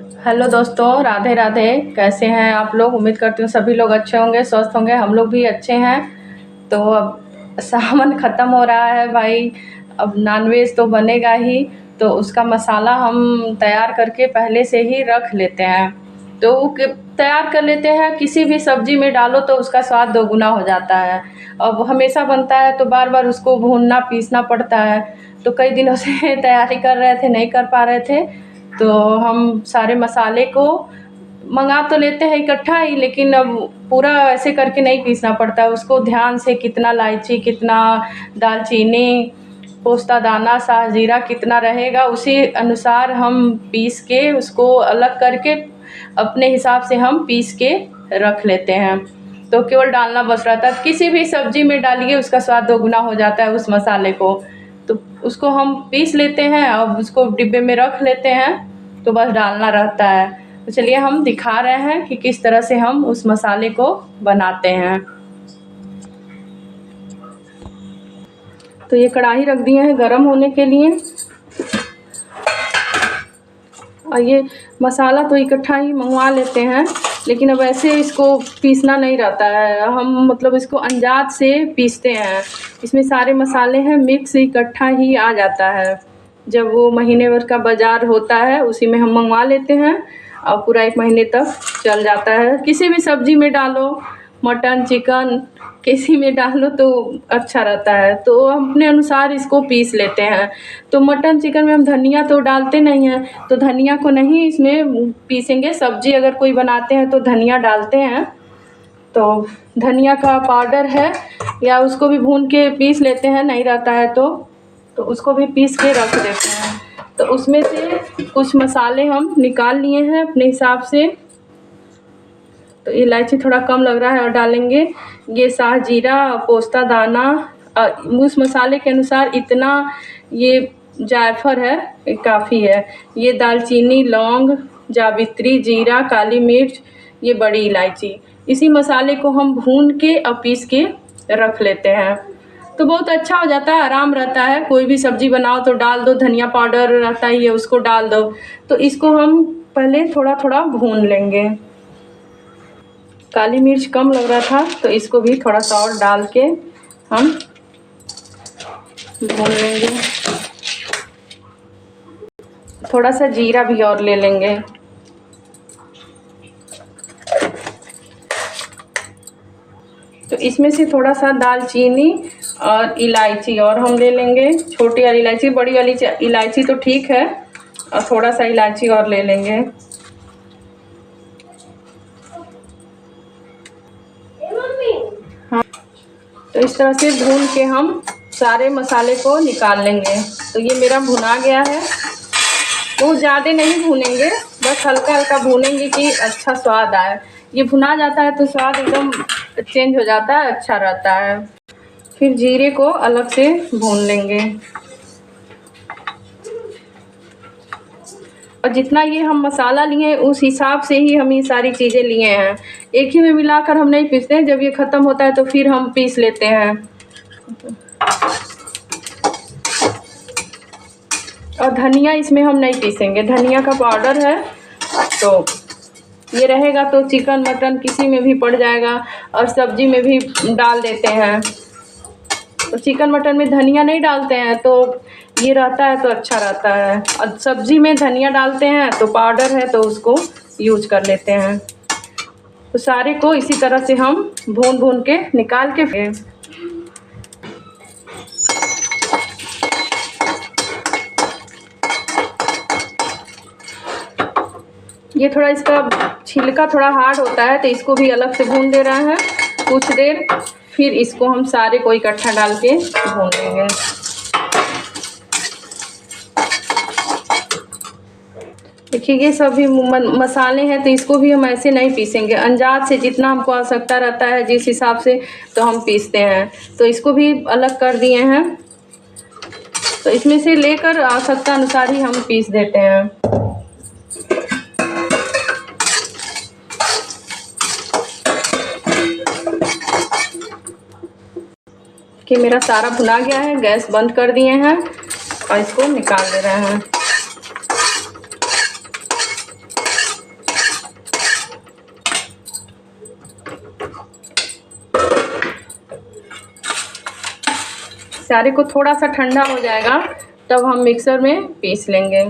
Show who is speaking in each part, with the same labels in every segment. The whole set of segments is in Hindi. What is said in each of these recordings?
Speaker 1: हेलो दोस्तों, राधे राधे। कैसे हैं आप लोग? उम्मीद करती हूँ सभी लोग अच्छे होंगे, स्वस्थ होंगे। हम लोग भी अच्छे हैं। तो अब सावन ख़त्म हो रहा है भाई, अब नॉनवेज तो बनेगा ही। तो उसका मसाला हम तैयार करके पहले से ही रख लेते हैं। तो तैयार कर लेते हैं, किसी भी सब्ज़ी में डालो तो उसका स्वाद दोगुना हो जाता है। अब हमेशा बनता है तो बार बार उसको भूनना पीसना पड़ता है। तो कई दिनों से तैयारी कर रहे थे, नहीं कर पा रहे थे। तो हम सारे मसाले को मंगा तो लेते हैं इकट्ठा ही, लेकिन अब पूरा ऐसे करके नहीं पीसना पड़ता है। उसको ध्यान से कितना इलायची, कितना दालचीनी, पोस्ता दाना, शाहजीरा कितना रहेगा उसी अनुसार हम पीस के उसको अलग करके अपने हिसाब से हम पीस के रख लेते हैं। तो केवल डालना बस रहता है। किसी भी सब्जी में डालिए उसका स्वाद दोगुना हो जाता है उस मसाले को। तो उसको हम पीस लेते हैं और उसको डिब्बे में रख लेते हैं। तो बस डालना रहता है। तो चलिए हम दिखा रहे हैं कि किस तरह से हम उस मसाले को बनाते हैं। तो ये कढ़ाई रख दिए हैं गरम होने के लिए। और ये मसाला तो इकट्ठा ही मंगवा लेते हैं, लेकिन अब ऐसे इसको पीसना नहीं रहता है। हम मतलब इसको अंदाज से पीसते हैं। इसमें सारे मसाले हैं, मिक्स इकट्ठा ही आ जाता है। जब वो महीने भर का बाज़ार होता है उसी में हम मंगवा लेते हैं और पूरा 1 महीने तक चल जाता है। किसी भी सब्ज़ी में डालो, मटन चिकन किसी में डालो तो अच्छा रहता है। तो हम अपने अनुसार इसको पीस लेते हैं। तो मटन चिकन में हम धनिया तो डालते नहीं हैं, तो धनिया को नहीं इसमें पीसेंगे। सब्ज़ी अगर कोई बनाते हैं तो धनिया डालते हैं। तो धनिया का पाउडर है या उसको भी भून के पीस लेते हैं, नहीं रहता है तो उसको भी पीस के रख देते हैं। तो उसमें से कुछ मसाले हम निकाल लिए हैं अपने हिसाब से। तो इलायची थोड़ा कम लग रहा है और डालेंगे ये शाहजीरा, पोस्ता दाना, उस मसाले के अनुसार इतना ये जायफल है काफ़ी है। ये दालचीनी, लौंग, जावित्री, जीरा, काली मिर्च, ये बड़ी इलायची। इसी मसाले को हम भून के और पीस के रख लेते हैं। तो बहुत अच्छा हो जाता है, आराम रहता है। कोई भी सब्ज़ी बनाओ तो डाल दो, धनिया पाउडर रहता ही है उसको डाल दो। तो इसको हम पहले थोड़ा थोड़ा भून लेंगे। काली मिर्च कम लग रहा था तो इसको भी थोड़ा सा और डाल के हम भून लेंगे। थोड़ा सा जीरा भी और ले लेंगे। तो इसमें से थोड़ा सा दालचीनी और इलायची और हम ले लेंगे। छोटी वाली इलायची, बड़ी वाली इलायची तो ठीक है, और थोड़ा सा इलायची और ले लेंगे। हाँ, तो इस तरह से भून के हम सारे मसाले को निकाल लेंगे। तो ये मेरा भुना गया है। बहुत ज़्यादा नहीं भूनेंगे, बस हल्का हल्का भूनेंगे कि अच्छा स्वाद आए। ये भुना जाता है तो स्वाद एकदम चेंज हो जाता है, अच्छा रहता है। फिर जीरे को अलग से भून लेंगे। और जितना ये हम मसाला लिए हैं उस हिसाब से ही हम ये सारी चीज़ें लिए हैं। एक ही में मिलाकर हम नहीं पीसते हैं। जब ये ख़त्म होता है तो फिर हम पीस लेते हैं। और धनिया इसमें हम नहीं पीसेंगे, धनिया का पाउडर है तो ये रहेगा तो चिकन मटन किसी में भी पड़ जाएगा और सब्जी में भी डाल देते हैं। तो चिकन मटन में धनिया नहीं डालते हैं तो ये रहता है तो अच्छा रहता है। और सब्जी में धनिया डालते हैं तो पाउडर है तो उसको यूज कर लेते हैं। तो सारे को इसी तरह से हम भून भून के निकाल के ये थोड़ा इसका छिलका थोड़ा हार्ड होता है तो इसको भी अलग से भून दे रहा है कुछ देर। फिर इसको हम सारे को इकट्ठा डाल के भून लेंगे। देखिए ये सभी मसाले हैं तो इसको भी हम ऐसे नहीं पीसेंगे, अंदाज से जितना हमको आवश्यकता रहता है जिस हिसाब से तो हम पीसते हैं। तो इसको भी अलग कर दिए हैं। तो इसमें से लेकर आवश्यकता अनुसार ही हम पीस देते हैं। कि मेरा सारा भुना गया है, गैस बंद कर दिए हैं और इसको निकाल दे रहे हैं। सारे को थोड़ा सा ठंडा हो जाएगा तब हम मिक्सर में पीस लेंगे।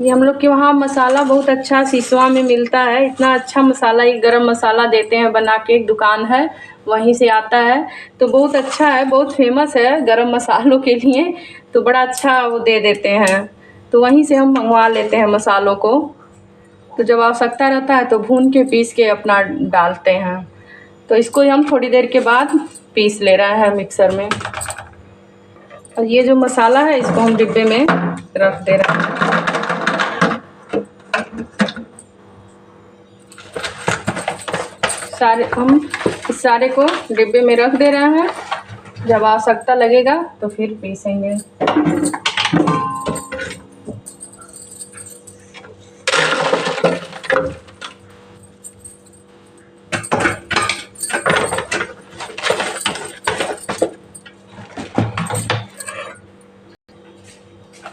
Speaker 1: ये हम लोग के वहाँ मसाला बहुत अच्छा सिसवा में मिलता है। इतना अच्छा मसाला, ये गरम मसाला देते हैं बना के, एक दुकान है वहीं से आता है, तो बहुत अच्छा है, बहुत फेमस है गरम मसालों के लिए, तो बड़ा अच्छा वो दे देते हैं, तो वहीं से हम मंगवा लेते हैं मसालों को। तो जब आवश्यकता रहता है तो भून के पीस के अपना डालते हैं। तो इसको हम थोड़ी देर के बाद पीस ले रहे हैं मिक्सर में। और ये जो मसाला है इसको हम डिब्बे में रख दे रहे हैं। हम इस सारे को डिब्बे में रख दे रहे हैं, जब आवश्यकता लगेगा तो फिर पीसेंगे।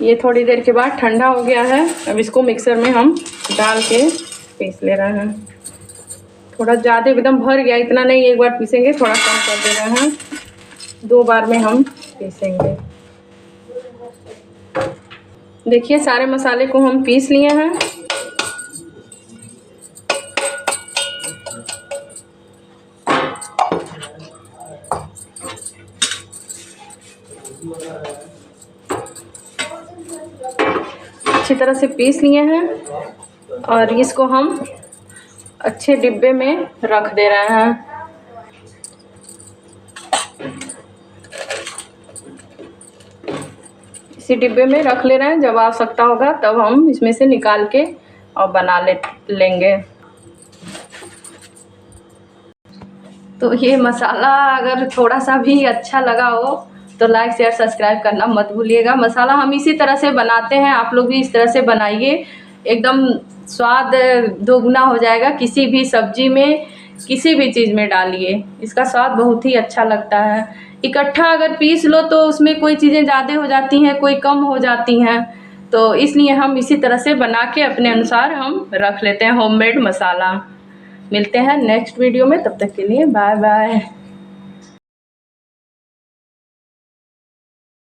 Speaker 1: ये थोड़ी देर के बाद ठंडा हो गया है। अब इसको मिक्सर में हम डाल के पीस ले रहे हैं। थोड़ा ज़्यादा एकदम भर गया, इतना नहीं, एक बार पीसेंगे, थोड़ा कम कर दे रहे हैं, 2 बार में हम पीसेंगे। देखिए सारे मसाले को हम पीस लिए हैं। अच्छी तरह से पीस लिए हैं और इसको हम अच्छे डिब्बे में रख दे रहे हैं। इसी डिब्बे में रख ले रहे हैं, जब आवश्यकता होगा तब हम इसमें से निकाल के और बना लेंगे। तो ये मसाला अगर थोड़ा सा भी अच्छा लगा हो तो लाइक शेयर सब्सक्राइब करना मत भूलिएगा। मसाला हम इसी तरह से बनाते हैं, आप लोग भी इस तरह से बनाइए, एकदम स्वाद दोगुना हो जाएगा। किसी भी सब्जी में, किसी भी चीज़ में डालिए, इसका स्वाद बहुत ही अच्छा लगता है। इकट्ठा अगर पीस लो तो उसमें कोई चीज़ें ज़्यादा हो जाती हैं, कोई कम हो जाती हैं, तो इसलिए हम इसी तरह से बना के अपने अनुसार हम रख लेते हैं होममेड मसाला। मिलते हैं नेक्स्ट वीडियो में, तब तक के लिए बाय बाय।